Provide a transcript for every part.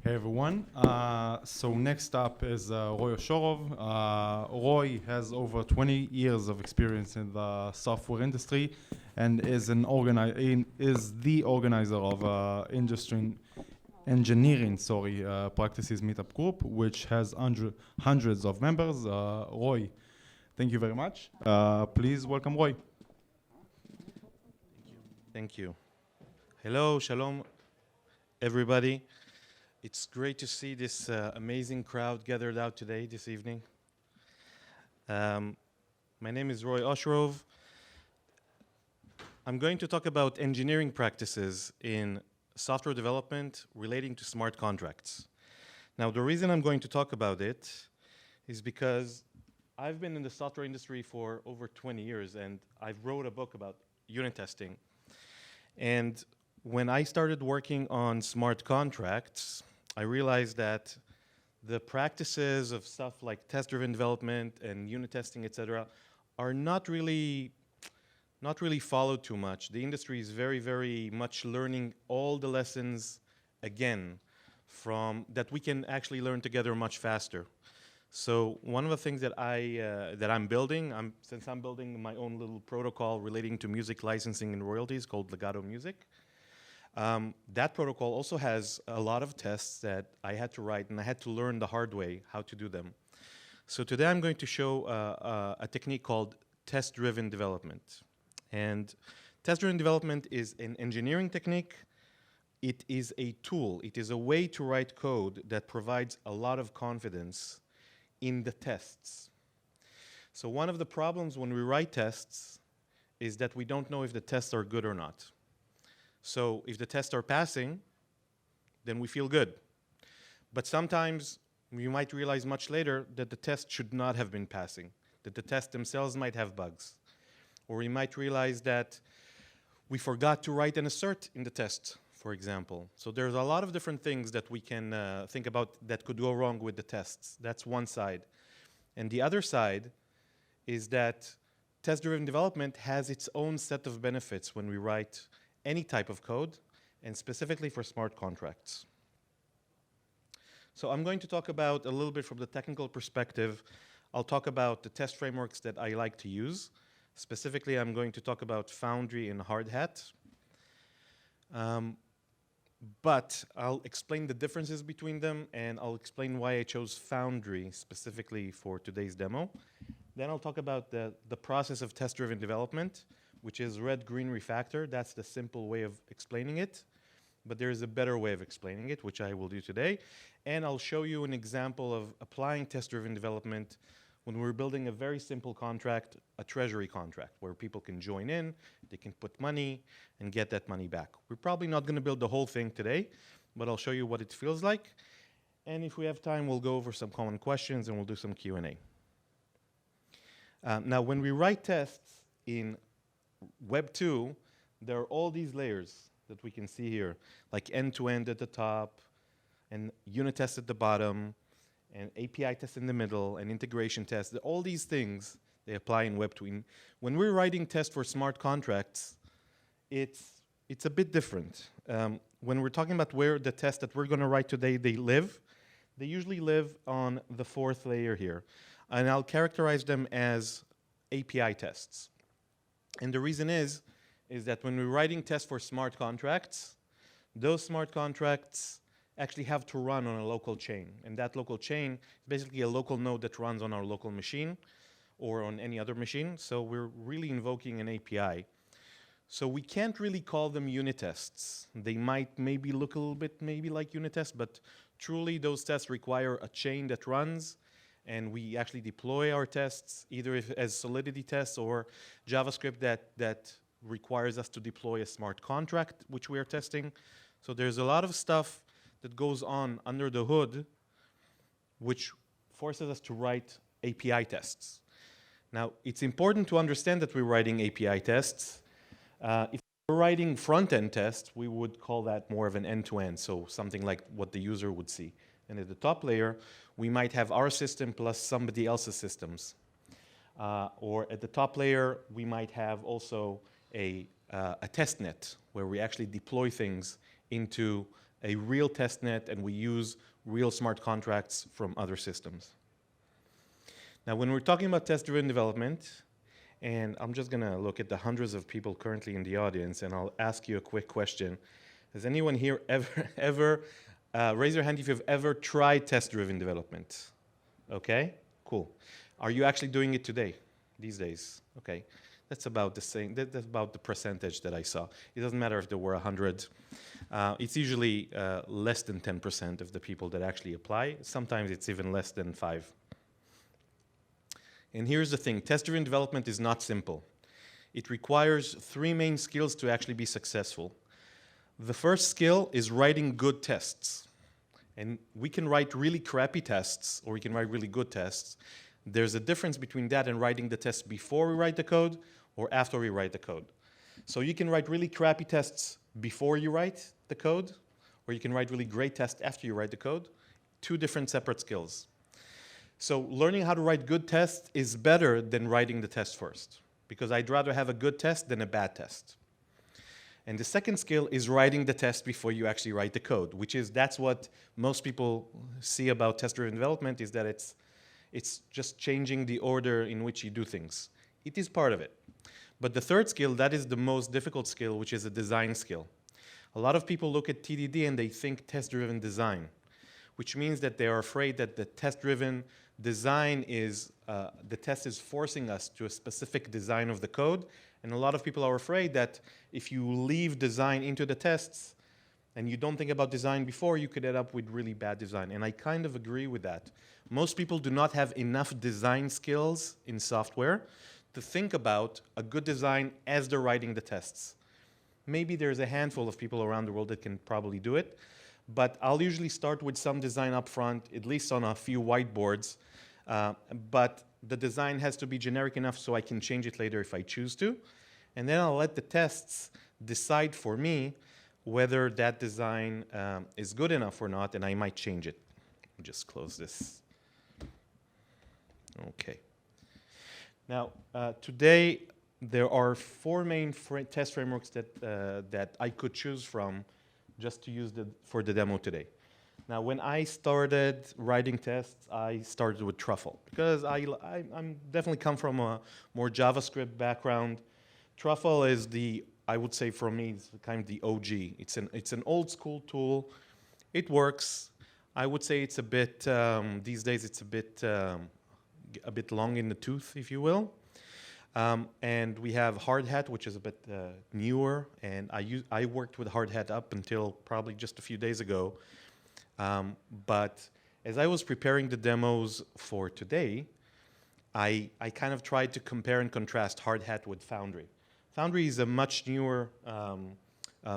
Hey everyone. So next up is Roy Osherove. Roy has over 20 years of experience in the software industry and is the organizer of industry engineering practices Meetup group, which has hundreds of members. Roy, thank you very much. Please welcome Roy. Thank you. Hello, shalom, everybody. It's great to see this amazing crowd gathered out today, this evening. My name is Roy Osherove. I'm going to talk about engineering practices in software development relating to smart contracts. Now, the reason I'm going to talk about it is because I've been in the software industry for over 20 years, and I've wrote a book about unit testing. And when I started working on smart contracts, I realized that the practices of stuff like test-driven development and unit testing, etc., are not really followed too much. The industry is very, very much learning all the lessons again that we can actually learn together much faster. So one of the things that I'm building, since I'm building my own little protocol relating to music licensing and royalties called Legato Music, that protocol also has a lot of tests that I had to write, and I had to learn the hard way how to do them. So today I'm going to show a technique called test-driven development. And test-driven development is an engineering technique. It is a tool. It is a way to write code that provides a lot of confidence in the tests. So one of the problems when we write tests is that we don't know if the tests are good or not. So if the tests are passing, then we feel good. But sometimes you might realize much later that the test should not have been passing, that the tests themselves might have bugs. Or you might realize that we forgot to write an assert in the test, for example. So there's a lot of different things that we can think about that could go wrong with the tests. That's one side. And the other side is that test-driven development has its own set of benefits when we write any type of code, and specifically for smart contracts. So I'm going to talk about a little bit from the technical perspective. I'll talk about the test frameworks that I like to use. Specifically, I'm going to talk about Foundry and Hardhat. But I'll explain the differences between them, and I'll explain why I chose Foundry specifically for today's demo. Then I'll talk about the process of test-driven development, which is red-green refactor. That's the simple way of explaining it. But there is a better way of explaining it, which I will do today. And I'll show you an example of applying test-driven development when we're building a very simple contract, a treasury contract, where people can join in, they can put money, and get that money back. We're probably not going to build the whole thing today, but I'll show you what it feels like. And if we have time, we'll go over some common questions, and we'll do some Q&A. Now, when we write tests in Web 2, there are all these layers that we can see here, like end-to-end at the top, and unit tests at the bottom, and API tests in the middle, and integration tests. All these things, they apply in Web 2. When we're writing tests for smart contracts, it's a bit different. When we're talking about where the tests that we're going to write today, they usually live on the fourth layer here. And I'll characterize them as API tests. And the reason is that when we're writing tests for smart contracts, those smart contracts actually have to run on a local chain. And that local chain is basically a local node that runs on our local machine or on any other machine. So we're really invoking an API. So we can't really call them unit tests. They might maybe look a little bit maybe like unit tests, but truly those tests require a chain that runs, and we actually deploy our tests either as solidity tests or JavaScript that requires us to deploy a smart contract, which we are testing. So there's a lot of stuff that goes on under the hood, which forces us to write API tests. Now, it's important to understand that we're writing API tests. If we're writing front-end tests, we would call that more of an end-to-end, so something like what the user would see. And at the top layer, we might have our system plus somebody else's systems. Or at the top layer, we might have also a test net where we actually deploy things into a real testnet, and we use real smart contracts from other systems. Now, when we're talking about test-driven development, and I'm just going to look at the hundreds of people currently in the audience, and I'll ask you a quick question. Has anyone here ever raise your hand if you've ever tried test-driven development? Okay, cool. Are you actually doing it today, these days? Okay, that's about the same. That's about the percentage that I saw. It doesn't matter if there were 100. It's usually less than 10% of the people that actually apply. Sometimes it's even less than 5. And here's the thing, test-driven development is not simple. It requires 3 main skills to actually be successful. The first skill is writing good tests. And we can write really crappy tests, or we can write really good tests. There's a difference between that and writing the test before we write the code or after we write the code. So you can write really crappy tests before you write the code, or you can write really great tests after you write the code. 2 different separate skills. So learning how to write good tests is better than writing the test first, because I'd rather have a good test than a bad test. And the second skill is writing the test before you actually write the code, which is, that's what most people see about test-driven development, is that it's just changing the order in which you do things. It is part of it. But the third skill, that is the most difficult skill, which is a design skill. A lot of people look at TDD and they think test-driven design, which means that they are afraid that the test-driven design is, the test is forcing us to a specific design of the code. And a lot of people are afraid that if you leave design into the tests and you don't think about design before, you could end up with really bad design. And I kind of agree with that. Most people do not have enough design skills in software to think about a good design as they're writing the tests. Maybe there's a handful of people around the world that can probably do it, but I'll usually start with some design up front, at least on a few whiteboards, but the design has to be generic enough so I can change it later if I choose to. And then I'll let the tests decide for me whether that design is good enough or not, and I might change it. I'll just close this. Okay. Now, today there are 4 main test frameworks that I could choose from just to use for the demo today. Now, when I started writing tests, I started with Truffle, because I'm definitely come from a more JavaScript background. Truffle is I would say for me, it's kind of the OG. It's an old school tool. It works. I would say it's a bit, these days it's a bit long in the tooth, if you will. And we have Hardhat, which is a bit newer, and I worked with Hardhat up until probably just a few days ago. But as I was preparing the demos for today, I kind of tried to compare and contrast Hardhat with Foundry. Foundry is a much newer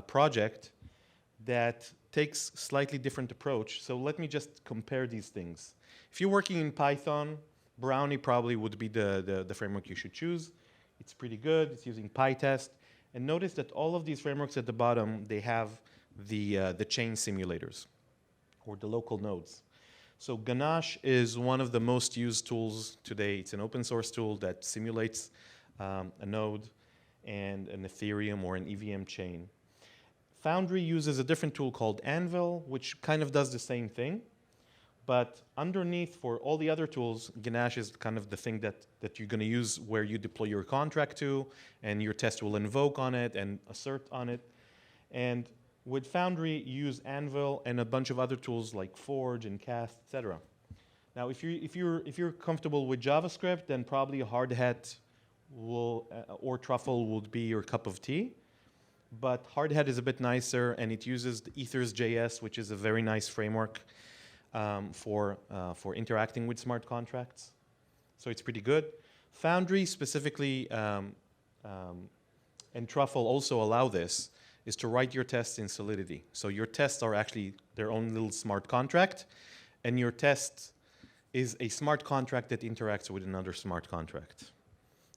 project that takes slightly different approach. So let me just compare these things. If you're working in Python, Brownie probably would be the framework you should choose. It's pretty good. It's using PyTest. And notice that all of these frameworks at the bottom, they have the chain simulators, or the local nodes. So Ganache is one of the most used tools today. It's an open source tool that simulates a node and an Ethereum or an EVM chain. Foundry uses a different tool called Anvil, which kind of does the same thing. But underneath, for all the other tools, Ganache is kind of the thing that you're going to use where you deploy your contract to, and your test will invoke on it and assert on it. And with Foundry, you use Anvil and a bunch of other tools like Forge and Cast, etc. Now, if you're comfortable with JavaScript, then probably Hardhat or Truffle would be your cup of tea. But Hardhat is a bit nicer, and it uses the Ethers.js, which is a very nice framework for interacting with smart contracts. So it's pretty good. Foundry specifically, and Truffle also allow this, is to write your tests in Solidity. So your tests are actually their own little smart contract, and your test is a smart contract that interacts with another smart contract.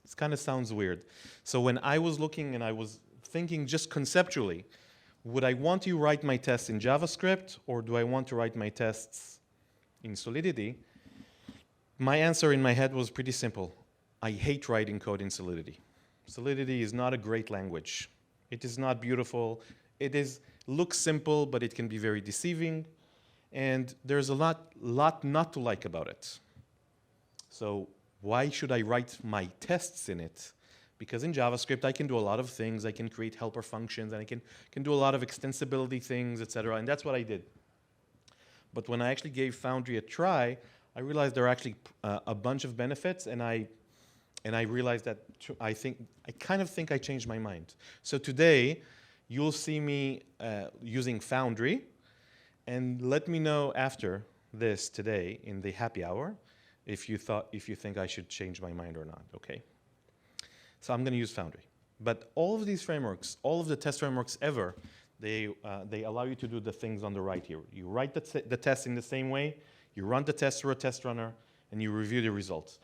This kind of sounds weird. So when I was looking and I was thinking just conceptually, would I want to write my tests in JavaScript, or do I want to write my tests in Solidity? My answer in my head was pretty simple. I hate writing code in Solidity. Solidity is not a great language. It is not beautiful. It is looks simple, but it can be very deceiving. And there's a lot not to like about it. So why should I write my tests in it? Because in JavaScript, I can do a lot of things. I can create helper functions, and I can do a lot of extensibility things, etc. And that's what I did. But when I actually gave Foundry a try, I realized there are actually a bunch of benefits, and I realized that I kind of think I changed my mind. So today, you'll see me using Foundry, and let me know after this today in the happy hour if you think I should change my mind or not. Okay. So I'm going to use Foundry. But all of these frameworks, all of the test frameworks ever, they allow you to do the things on the right here. You write the test in the same way, you run the test through a test runner, and you review the results.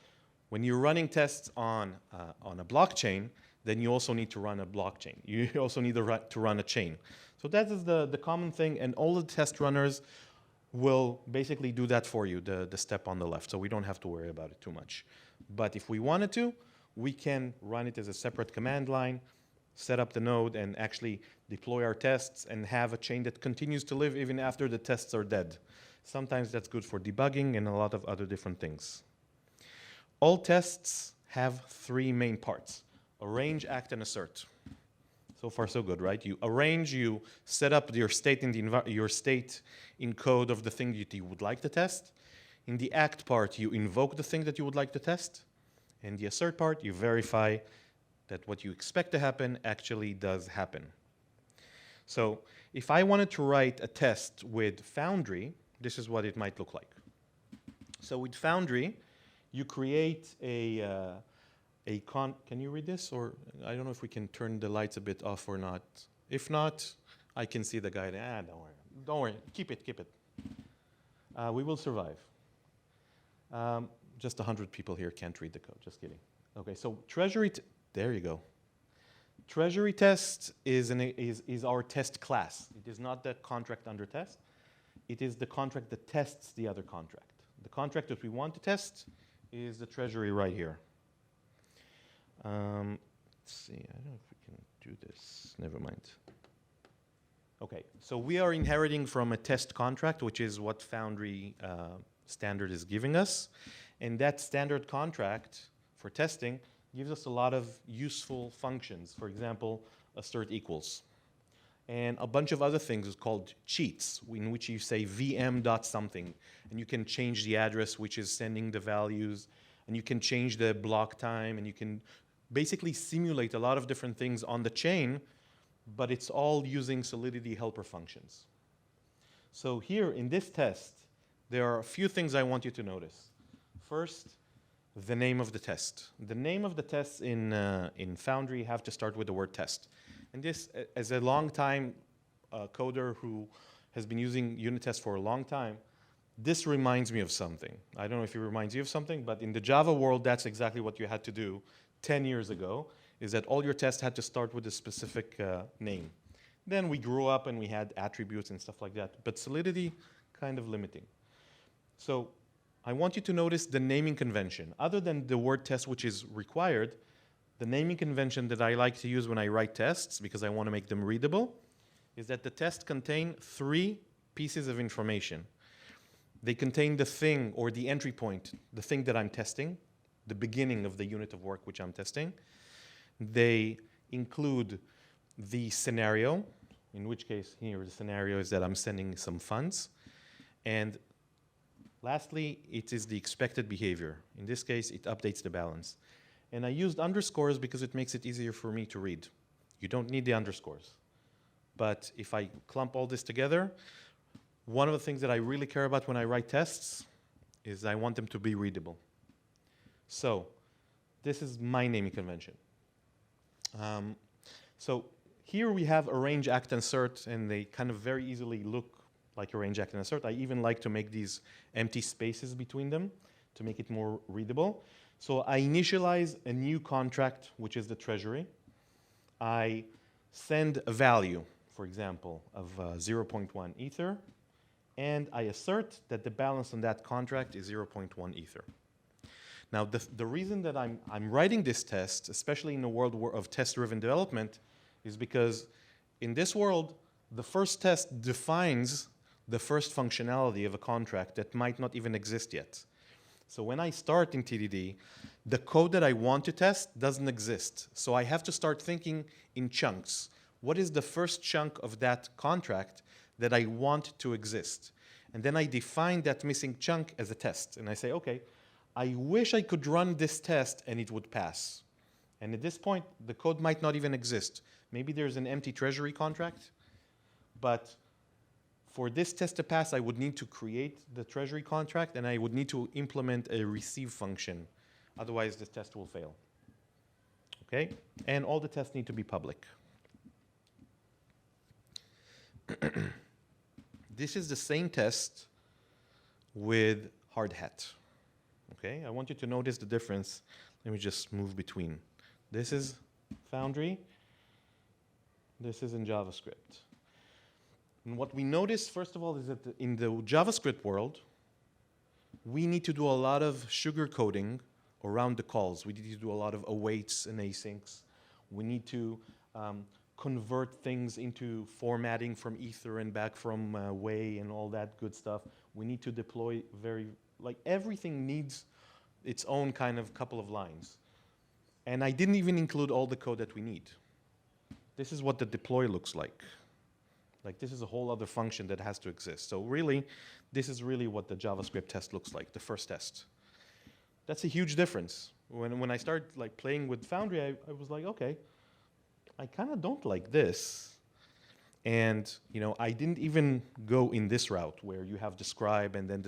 When you're running tests on a blockchain, then you also need to run a blockchain. You also need to run a chain. So that is the common thing, and all the test runners will basically do that for you, the step on the left, so we don't have to worry about it too much. But if we wanted to, we can run it as a separate command line, set up the node, and actually deploy our tests and have a chain that continues to live even after the tests are dead. Sometimes that's good for debugging and a lot of other different things. All tests have three main parts: arrange, act, and assert. So far, so good, right? You arrange, you set up your state in code of the thing that you would like to test. In the act part, you invoke the thing that you would like to test. In the assert part, you verify that what you expect to happen actually does happen. So if I wanted to write a test with Foundry, this is what it might look like. So with Foundry, you create can you read this? Or I don't know if we can turn the lights a bit off or not. If not, I can see the guy. Don't worry. Keep it. We will survive. Just 100 people here can't read the code. Just kidding. Okay, so treasury. There you go. Treasury test is our test class. It is not the contract under test. It is the contract that tests the other contract. The contract that we want to test is the treasury right here. Let's see. I don't know if we can do this. Never mind. Okay, so we are inheriting from a test contract, which is what Foundry standard is giving us. And that standard contract for testing gives us a lot of useful functions. For example, assert equals. And a bunch of other things is called cheats, in which you say vm.something. And you can change the address, which is sending the values. And you can change the block time. And you can basically simulate a lot of different things on the chain. But it's all using Solidity helper functions. So here in this test, there are a few things I want you to notice. First, the name of the test. The name of the tests in Foundry have to start with the word test. And this, as a long-time coder who has been using unit tests for a long time, this reminds me of something. I don't know if it reminds you of something, but in the Java world, that's exactly what you had to do 10 years ago, is that all your tests had to start with a specific name. Then we grew up and we had attributes and stuff like that, but Solidity, kind of limiting. So I want you to notice the naming convention. Other than the word test, which is required, the naming convention that I like to use when I write tests, because I want to make them readable, is that the tests contain three pieces of information. They contain the thing or the entry point, the thing that I'm testing, the beginning of the unit of work which I'm testing. They include the scenario, in which case here the scenario is that I'm sending some funds. And lastly, it is the expected behavior. In this case, it updates the balance. And I used underscores because it makes it easier for me to read. You don't need the underscores. But if I clump all this together, one of the things that I really care about when I write tests is I want them to be readable. So this is my naming convention. So here we have arrange, act, and assert, and they kind of very easily look like arrange, act, and assert. I even like to make these empty spaces between them to make it more readable. So I initialize a new contract, which is the treasury. I send a value, for example, of 0.1 Ether, and I assert that the balance on that contract is 0.1 Ether. Now, the reason that I'm writing this test, especially in the world of test-driven development, is because in this world, the first test defines the first functionality of a contract that might not even exist yet. So when I start in TDD, the code that I want to test doesn't exist. So I have to start thinking in chunks. What is the first chunk of that contract that I want to exist? And then I define that missing chunk as a test. And I say, okay, I wish I could run this test and it would pass. And at this point, the code might not even exist. Maybe there's an empty treasury contract, but for this test to pass, I would need to create the treasury contract and I would need to implement a receive function. Otherwise, this test will fail. Okay? And all the tests need to be public. This is the same test with Hardhat. Okay? I want you to notice the difference. Let me just move between. This is Foundry. This is in JavaScript. And what we notice, first of all, is that in the JavaScript world, we need to do a lot of sugarcoating around the calls. We need to do a lot of awaits and asyncs. We need to convert things into formatting from Ether and back from Way and all that good stuff. We need to deploy everything needs its own kind of couple of lines. And I didn't even include all the code that we need. This is what the deploy looks like. Like this is a whole other function that has to exist. So really, this is really what the JavaScript test looks like, the first test. That's a huge difference. When I started playing with Foundry, I was like, okay, I kind of don't like this. And I didn't even go in this route where you have describe and then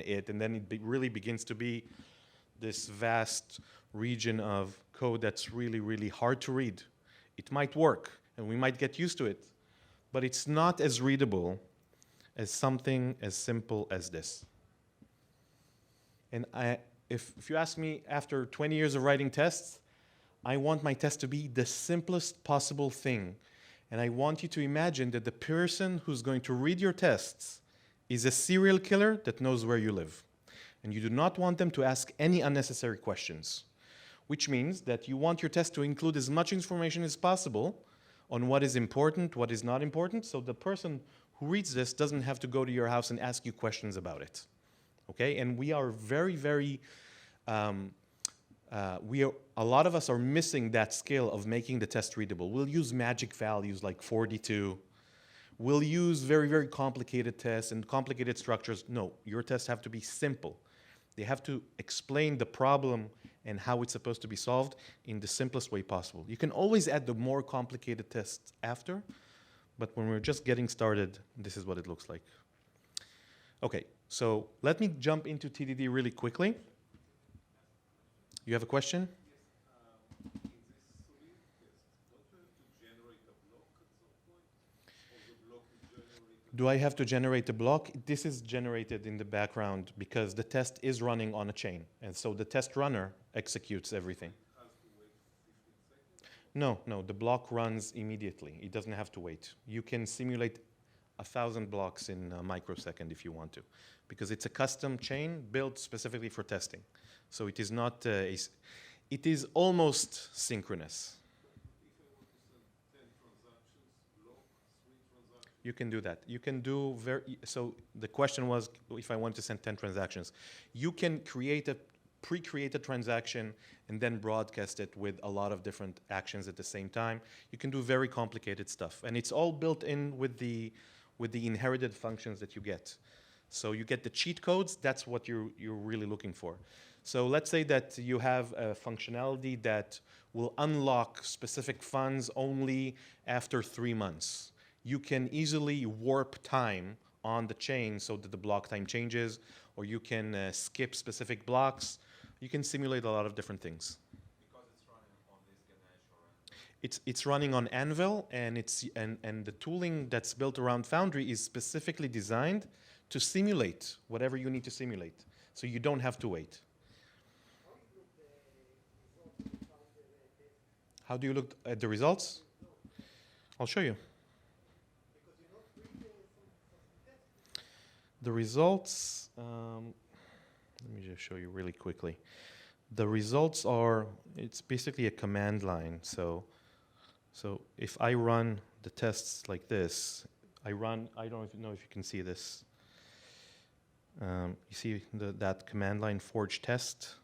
it, and then it really begins to be this vast region of code that's really, really hard to read. It might work, and we might get used to it, but it's not as readable as something as simple as this. And if you ask me, after 20 years of writing tests, I want my test to be the simplest possible thing. And I want you to imagine that the person who's going to read your tests is a serial killer that knows where you live. And you do not want them to ask any unnecessary questions, which means that you want your test to include as much information as possible on what is important, what is not important, so the person who reads this doesn't have to go to your house and ask you questions about it. Okay? And we are very, very, a lot of us are missing that skill of making the test readable. We'll use magic values like 42. We'll use very, very complicated tests and complicated structures. No, your tests have to be simple. They have to explain the problem and how it's supposed to be solved in the simplest way possible. You can always add the more complicated tests after, but when we're just getting started, this is what it looks like. Okay, so let me jump into TDD really quickly. You have a question? Do I have to generate a block? This is generated in the background because the test is running on a chain. And so the test runner executes everything. No, the block runs immediately. It doesn't have to wait. You can simulate 1,000 blocks in a microsecond if you want to, because it's a custom chain built specifically for testing. So it is not, it is almost synchronous. You can do that. You can do so the question was if I want to send 10 transactions. You can create a pre-created transaction and then broadcast it with a lot of different actions at the same time. You can do very complicated stuff. And it's all built in with the inherited functions that you get. So you get the cheat codes, that's what you're really looking for. So let's say that you have a functionality that will unlock specific funds only after 3 months. You can easily warp time on the chain so that the block time changes, or you can skip specific blocks. You can simulate a lot of different things. Because it's running on this Ganesh or It's running on Anvil, and the tooling that's built around Foundry is specifically designed to simulate whatever you need to simulate, so you don't have to wait. How do you look at the results? I'll show you. The results, let me just show you really quickly. The results are, it's basically a command line. So if I run the tests like this. I don't know if you can see this. You see that command line forge test?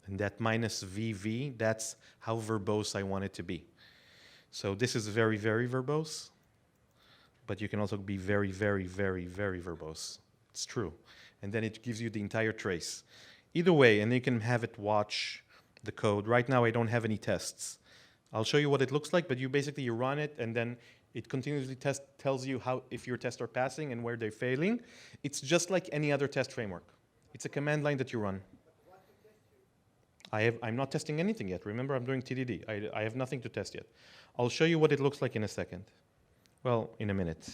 And that minus VV, that's how verbose I want it to be. So this is very, very verbose. But you can also be very, very, very, very verbose. It's true. And then it gives you the entire trace. Either way, and you can have it watch the code. Right now, I don't have any tests. I'll show you what it looks like, but you run it, and then it continuously tells you if your tests are passing and where they're failing. It's just like any other test framework. It's a command line that you run. I'm not testing anything yet. Remember, I'm doing TDD. I have nothing to test yet. I'll show you what it looks like in a second. Well, in a minute.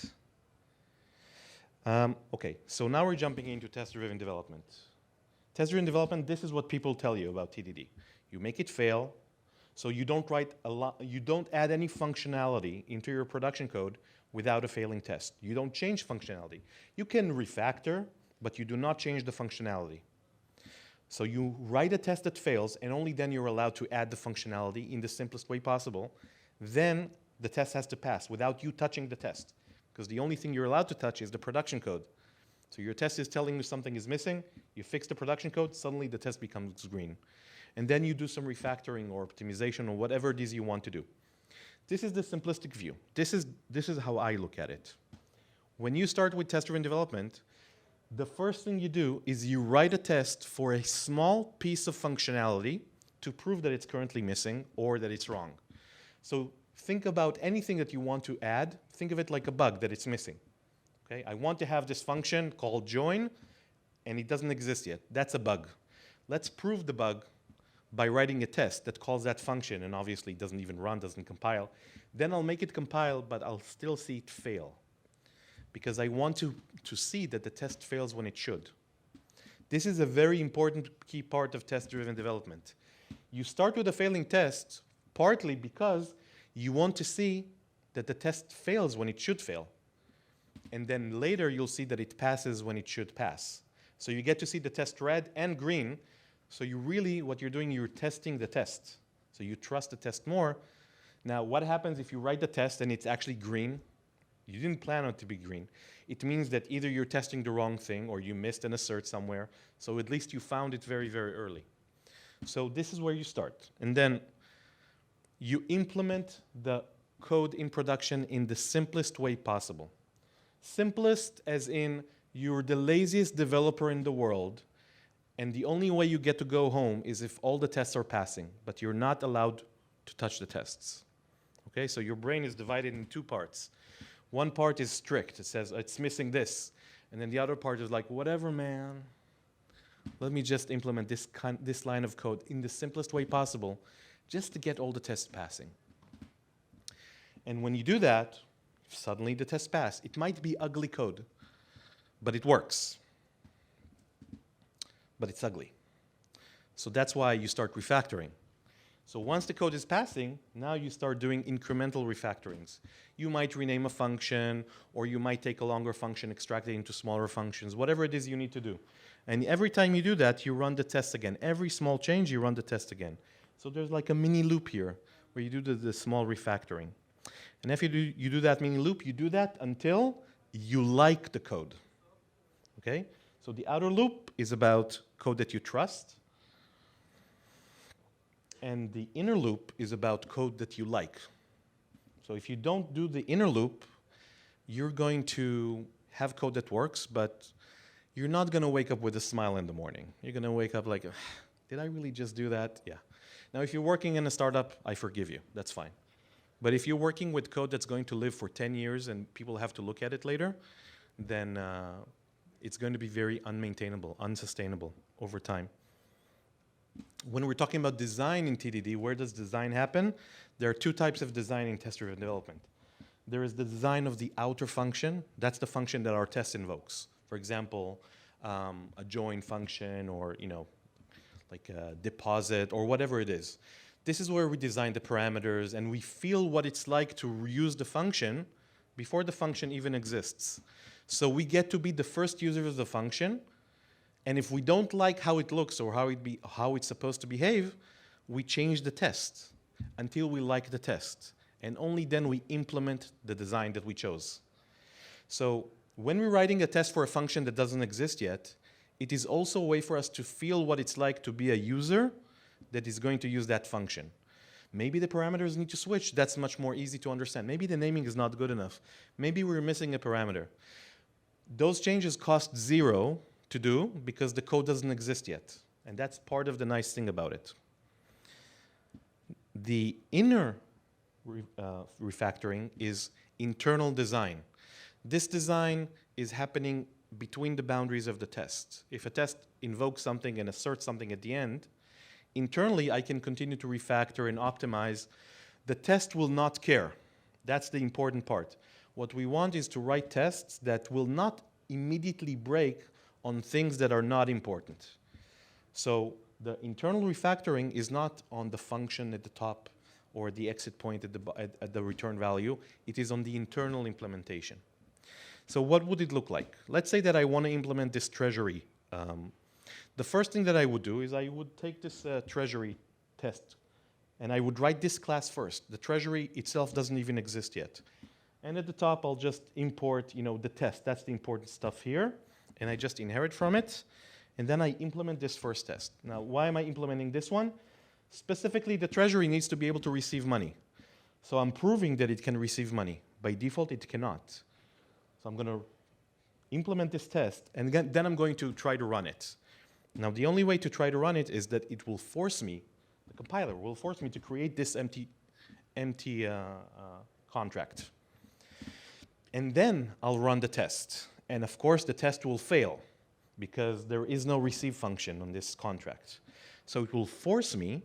Okay, so now we're jumping into test-driven development. Test-driven development, this is what people tell you about TDD. You make it fail, so you don't add any functionality into your production code without a failing test. You don't change functionality. You can refactor, but you do not change the functionality. So you write a test that fails, and only then you're allowed to add the functionality in the simplest way possible. Then the test has to pass without you touching the test, because the only thing you're allowed to touch is the production code. So your test is telling you something is missing, you fix the production code, suddenly the test becomes green. And then you do some refactoring or optimization or whatever it is you want to do. This is the simplistic view. This is how I look at it. When you start with test-driven development, the first thing you do is you write a test for a small piece of functionality to prove that it's currently missing or that it's wrong. So think about anything that you want to add. Think of it like a bug that it's missing. Okay? I want to have this function called join, and it doesn't exist yet. That's a bug. Let's prove the bug by writing a test that calls that function, and obviously doesn't even run, doesn't compile. Then I'll make it compile, but I'll still see it fail, because I want to see that the test fails when it should. This is a very important key part of test-driven development. You start with a failing test partly because you want to see that the test fails when it should fail. And then later you'll see that it passes when it should pass. So you get to see the test red and green. So what you're doing, you're testing the test. So you trust the test more. Now, what happens if you write the test and it's actually green? You didn't plan on it to be green. It means that either you're testing the wrong thing or you missed an assert somewhere. So at least you found it very, very early. So this is where you start. And then you implement the code in production in the simplest way possible. Simplest as in you're the laziest developer in the world, and the only way you get to go home is if all the tests are passing, but you're not allowed to touch the tests. Okay, so your brain is divided in two parts. One part is strict. It says, it's missing this. And then the other part is like, whatever, man. Let me just implement this line of code in the simplest way possible just to get all the tests passing. And when you do that, suddenly the tests pass. It might be ugly code, but it works. But it's ugly. So that's why you start refactoring. So once the code is passing, now you start doing incremental refactorings. You might rename a function, or you might take a longer function, extract it into smaller functions, whatever it is you need to do. And every time you do that, you run the test again. Every small change, you run the test again. So there's like a mini loop here where you do the small refactoring. And if you do that mini loop, you do that until you like the code. Okay? So the outer loop is about code that you trust. And the inner loop is about code that you like. So if you don't do the inner loop, you're going to have code that works, but you're not going to wake up with a smile in the morning. You're going to wake up like, did I really just do that? Yeah. Now, if you're working in a startup, I forgive you. That's fine. But if you're working with code that's going to live for 10 years and people have to look at it later, then it's going to be very unmaintainable, unsustainable over time. When we're talking about design in TDD, where does design happen? There are two types of design in test-driven development. There is the design of the outer function. That's the function that our test invokes. For example, a join function, or like a deposit, or whatever it is. This is where we design the parameters, and we feel what it's like to use the function before the function even exists. So we get to be the first users of the function, and if we don't like how it looks or how it's supposed to behave, we change the test until we like the test. and only then we implement the design that we chose. So when we're writing a test for a function that doesn't exist yet, it is also a way for us to feel what it's like to be a user that is going to use that function. Maybe the parameters need to switch. That's much more easy to understand. Maybe the naming is not good enough. Maybe we're missing a parameter. Those changes cost 0 to do because the code doesn't exist yet. And that's part of the nice thing about it. The inner refactoring is internal design. This design is happening between the boundaries of the test. If a test invokes something and asserts something at the end, internally I can continue to refactor and optimize. The test will not care. That's the important part. What we want is to write tests that will not immediately break on things that are not important. So the internal refactoring is not on the function at the top or the exit point at the return value. It is on the internal implementation. So what would it look like? Let's say that I want to implement this treasury. The first thing that I would do is I would take this treasury test and I would write this class first. The treasury itself doesn't even exist yet. And at the top, I'll just import, the test. That's the important stuff here. And I just inherit from it. And then I implement this first test. Now, why am I implementing this one? Specifically, the treasury needs to be able to receive money. So I'm proving that it can receive money. By default, it cannot. So I'm going to implement this test, and then I'm going to try to run it. Now, the only way to try to run it is that it will force me, the compiler will force me to create this empty contract. And then I'll run the test. And of course, the test will fail because there is no receive function on this contract. So it will force me,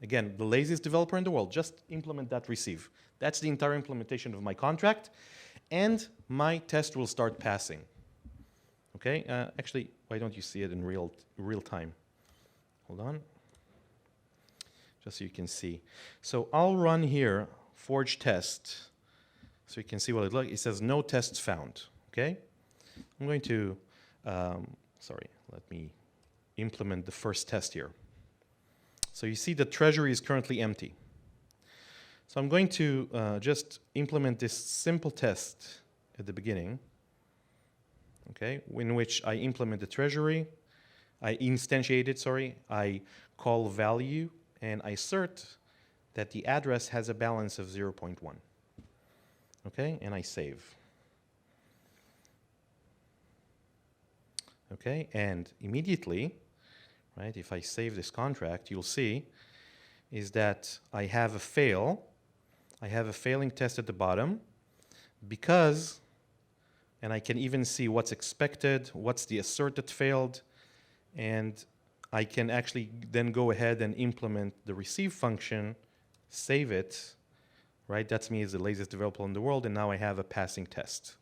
again, the laziest developer in the world, just implement that receive. That's the entire implementation of my contract. And my test will start passing. Okay, actually, why don't you see it in real time? Hold on, just so you can see. So I'll run here forge test, so you can see what it looks like. It says no tests found. Okay, I'm going to, let me implement the first test here. So you see the treasury is currently empty. So I'm going to just implement this simple test at the beginning, okay, in which I implement the treasury, I instantiate it, I call value, and I assert that the address has a balance of 0.1, okay, and I save. Okay, and immediately, right, if I save this contract, you'll see is that I have a fail. I have a failing test at the bottom because, and I can even see what's expected, what's the assert that failed, and I can actually then go ahead and implement the receive function, save it, right? That's me as the laziest developer in the world, and now I have a passing test.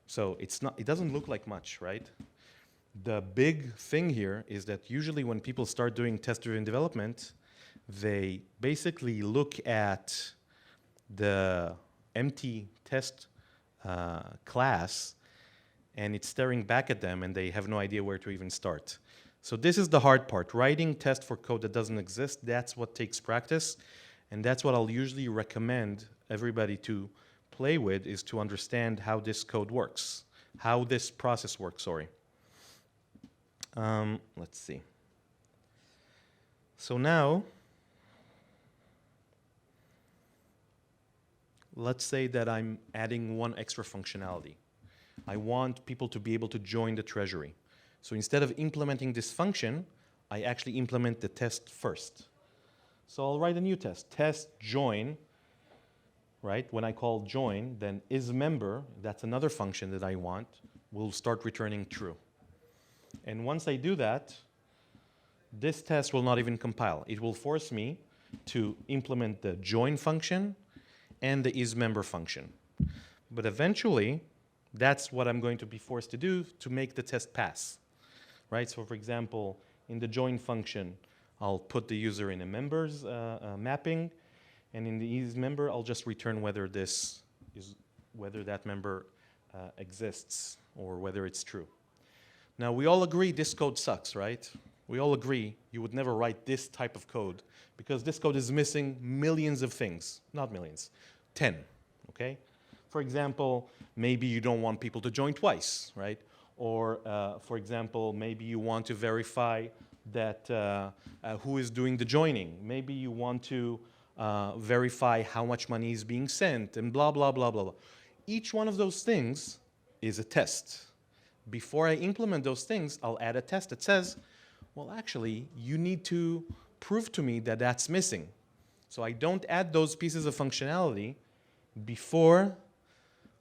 So it doesn't look like much, right? The big thing here is that usually when people start doing test-driven development, they basically look at the empty test class, and it's staring back at them, and they have no idea where to even start. So this is the hard part. Writing test for code that doesn't exist, that's what takes practice, and that's what I'll usually recommend everybody to play with, is to understand how this code works, how this process works, let's see. So now, let's say that I'm adding one extra functionality. I want people to be able to join the treasury. So instead of implementing this function, I actually implement the test first. So I'll write a new test join, right? When I call join, then isMember, that's another function that I want, will start returning true. And once I do that, this test will not even compile. It will force me to implement the join function and the isMember function. But eventually, that's what I'm going to be forced to do to make the test pass, right? So for example, in the join function, I'll put the user in a members mapping, and in the isMember, I'll just return whether that member exists or whether it's true. Now, we all agree this code sucks, right? we all agree you would never write this type of code because this code is missing millions of things. Not millions, 10, okay? For example, maybe you don't want people to join twice, right? Or, for example, maybe you want to verify that who is doing the joining. Maybe you want to verify how much money is being sent and blah, blah, blah, blah, blah. Each one of those things is a test. Before I implement those things, I'll add a test that says, well, actually, you need to prove to me that that's missing. So I don't add those pieces of functionality before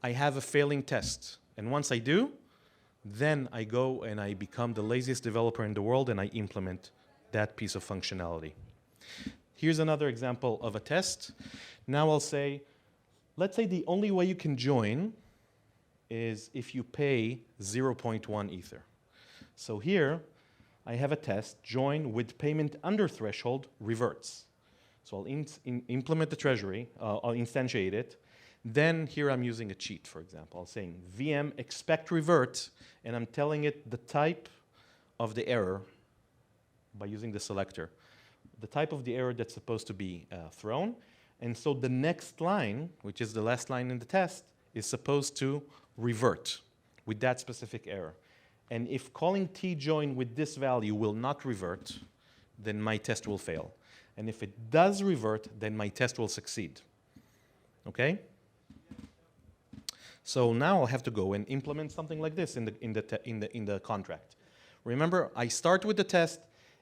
I have a failing test. And once I do, then I go and I become the laziest developer in the world and I implement that piece of functionality. Here's another example of a test. Now I'll say, let's say the only way you can join is if you pay 0.1 Ether. So here, I have a test, join with payment under threshold reverts. So I'll implement the treasury, I'll instantiate it. Then here I'm using a cheat, for example. I'm saying VM expect revert, and I'm telling it the type of the error by using the selector. The type of the error that's supposed to be thrown. And so the next line, which is the last line in the test, is supposed to revert with that specific error. And if calling tjoin with this value will not revert, then my test will fail. And if it does revert, then my test will succeed. Okay? So now I'll have to go and implement something like this in the contract. Remember, I start with the test,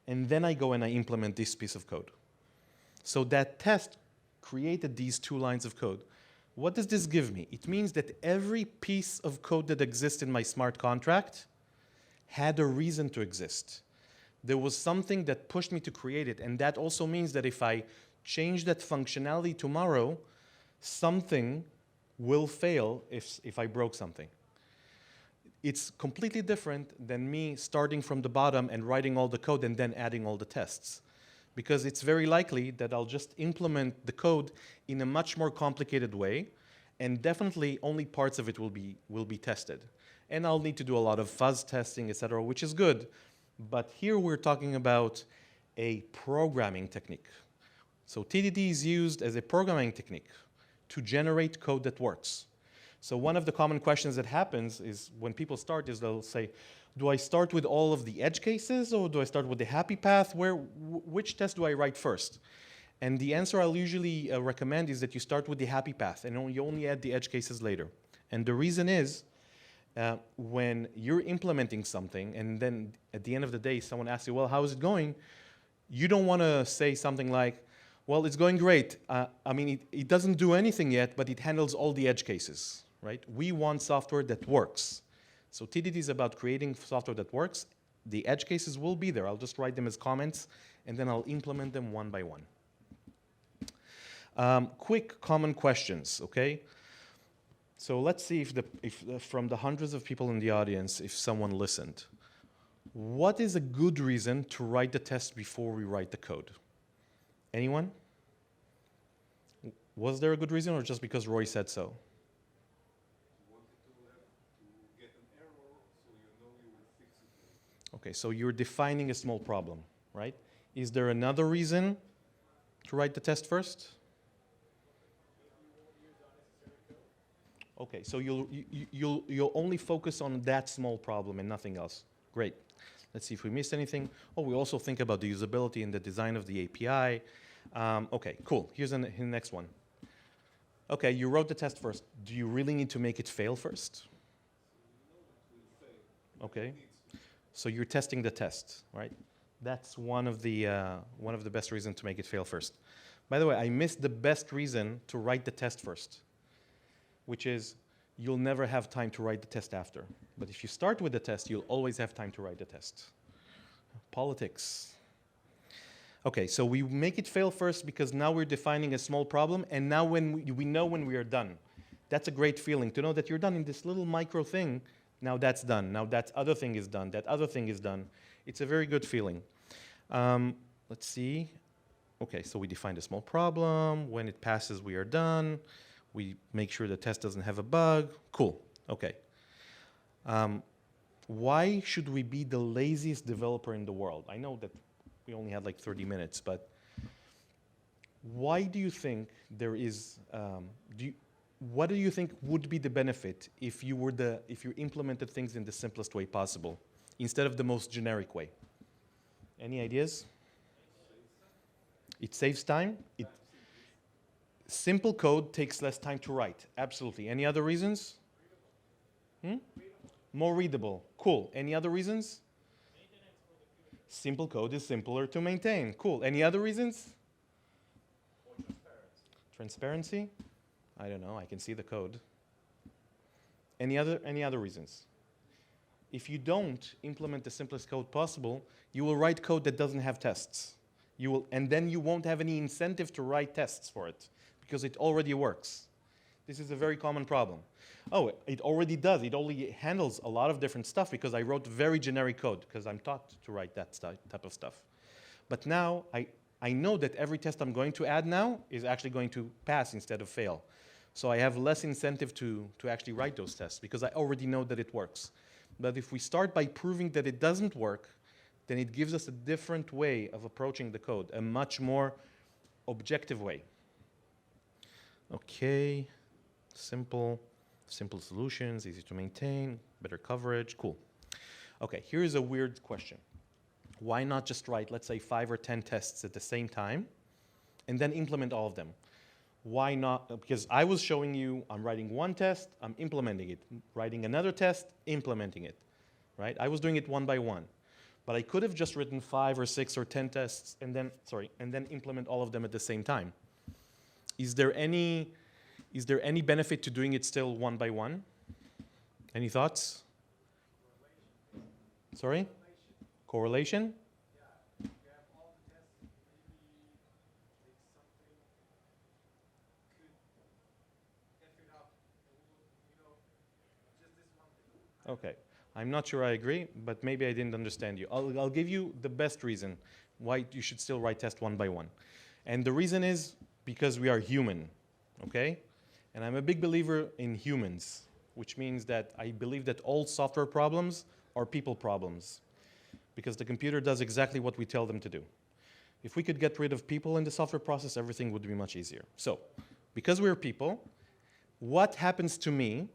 and then I go and I implement this piece of code. So that test created these two lines of code. What does this give me? It means that every piece of code that exists in my smart contract had a reason to exist. There was something that pushed me to create it, and that also means that if I change that functionality tomorrow, something will fail if I broke something. It's completely different than me starting from the bottom and writing all the code and then adding all the tests. Because it's very likely that I'll just implement the code in a much more complicated way, and definitely only parts of it will be tested. And I'll need to do a lot of fuzz testing, etc., which is good. But here we're talking about a programming technique. So TDD is used as a programming technique to generate code that works. So one of the common questions that happens is when people start is they'll say, do I start with all of the edge cases or do I start with the happy path? Which test do I write first? And the answer I'll usually recommend is that you start with the happy path and you only add the edge cases later. And the reason is when you're implementing something and then at the end of the day someone asks you, well, how is it going? You don't want to say something like, well, it's going great. I mean, it doesn't do anything yet, but it handles all the edge cases, right? We want software that works. So TDD is about creating software that works. The edge cases will be there. I'll just write them as comments, and then I'll implement them one by one. Quick common questions, okay? So let's see if from the hundreds of people in the audience, if someone listened. What is a good reason to write the test before we write the code? Anyone? Was there a good reason or just because Roy said so? Okay, so you're defining a small problem, right? Is there another reason to write the test first? Okay, so you'll only focus on that small problem and nothing else. Great. Let's see if we missed anything. Oh, we also think about the usability and the design of the API. Okay, cool. Here's the next one. Okay, you wrote the test first. Do you really need to make it fail first? Okay. So you're testing the test, right? That's one of the best reasons to make it fail first. By the way, I missed the best reason to write the test first, which is you'll never have time to write the test after. But if you start with the test, you'll always have time to write the test. Politics. Okay, so we make it fail first because now we're defining a small problem, and now when we know when we are done. That's a great feeling to know that you're done in this little micro thing. Now that's done. Now that other thing is done. That other thing is done. It's a very good feeling. Let's see. Okay, so we defined a small problem. When it passes, we are done. We make sure the test doesn't have a bug. Cool. Okay. why should we be the laziest developer in the world? I know that we only had like 30 minutes, but why do you think there is, what do you think would be the benefit if you implemented things in the simplest way possible instead of the most generic way? Any ideas? It saves time. Simple code takes less time to write. Absolutely. Any other reasons? More readable. Cool. Any other reasons? Simple code is simpler to maintain. Cool. Any other reasons? Transparency? I don't know. I can see the code. Any other reasons? If you don't implement the simplest code possible, you will write code that doesn't have tests. And then you won't have any incentive to write tests for it because it already works. This is a very common problem. Oh, it already does. It already handles a lot of different stuff because I wrote very generic code because I'm taught to write that type of stuff. But now I know that every test I'm going to add now is actually going to pass instead of fail. So I have less incentive to actually write those tests because I already know that it works. But if we start by proving that it doesn't work, then it gives us a different way of approaching the code, a much more objective way. Okay, simple solutions, easy to maintain, better coverage, cool. Okay, here's a weird question. Why not just write, let's say, 5 or 10 tests at the same time and then implement all of them? Why not? Because I was showing you, I'm writing one test, I'm implementing it. Writing another test, implementing it, right? I was doing it one by one. But I could have just written 5 or 6 or 10 tests and then implement all of them at the same time. Is there any benefit to doing it still one by one? Any thoughts? Sorry? Correlation? Okay. I'm not sure I agree, but maybe I didn't understand you. I'll give you the best reason why you should still write test one by one. And the reason is because we are human, okay? And I'm a big believer in humans, which means that I believe that all software problems are people problems because the computer does exactly what we tell them to do. If we could get rid of people in the software process, everything would be much easier. So, because we're people, what happens to me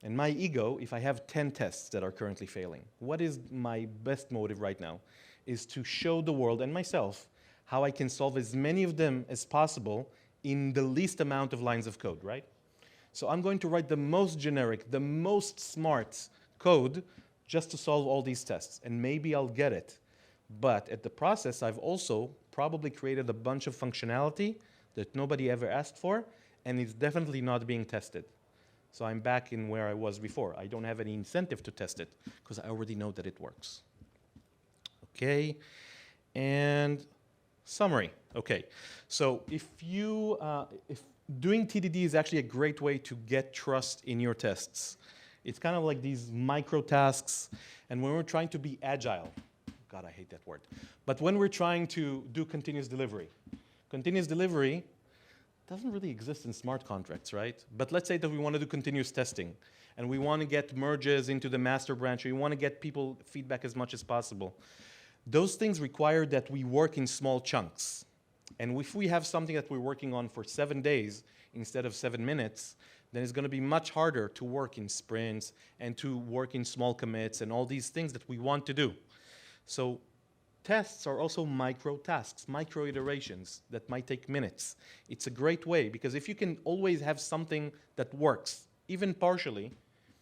and my ego if I have 10 tests that are currently failing? What is my best motive right now? Is to show the world and myself how I can solve as many of them as possible in the least amount of lines of code, right? So I'm going to write the most generic, the most smart code just to solve all these tests. And maybe I'll get it. But at the process, I've also probably created a bunch of functionality that nobody ever asked for, and it's definitely not being tested. So I'm back in where I was before. I don't have any incentive to test it because I already know that it works. Okay, and summary. Okay, so if doing TDD is actually a great way to get trust in your tests. It's kind of like these micro tasks, and when we're trying to be agile, God, I hate that word, but when we're trying to do continuous delivery doesn't really exist in smart contracts, right? But let's say that we want to do continuous testing, and we want to get merges into the master branch, or we want to get people feedback as much as possible. Those things require that we work in small chunks. And if we have something that we're working on for 7 days instead of 7 minutes, then it's going to be much harder to work in sprints and to work in small commits and all these things that we want to do. So tests are also micro tasks, micro iterations that might take minutes. It's a great way because if you can always have something that works, even partially,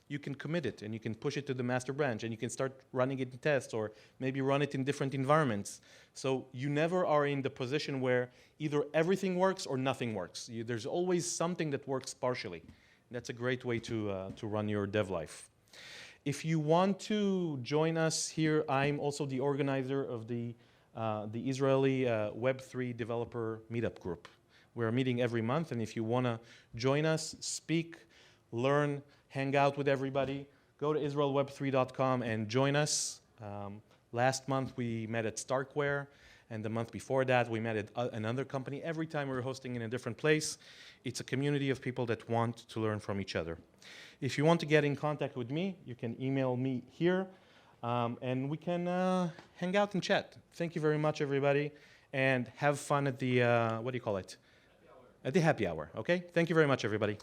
you can commit it and you can push it to the master branch and you can start running it in tests or maybe run it in different environments. So you never are in the position where either everything works or nothing works. There's always something that works partially. That's a great way to run your dev life. If you want to join us here, I'm also the organizer of the Israeli Web3 developer meetup group. We're meeting every month, and if you want to join us, speak, learn, hang out with everybody, go to israelweb3.com and join us. Last month we met at Starkware, And the month before that, we met at another company. Every time we were hosting in a different place. It's a community of people that want to learn from each other. If you want to get in contact with me, you can email me here, and we can hang out and chat. Thank you very much, everybody, and have fun at the, what do you call it? At the happy hour, okay? Thank you very much, everybody.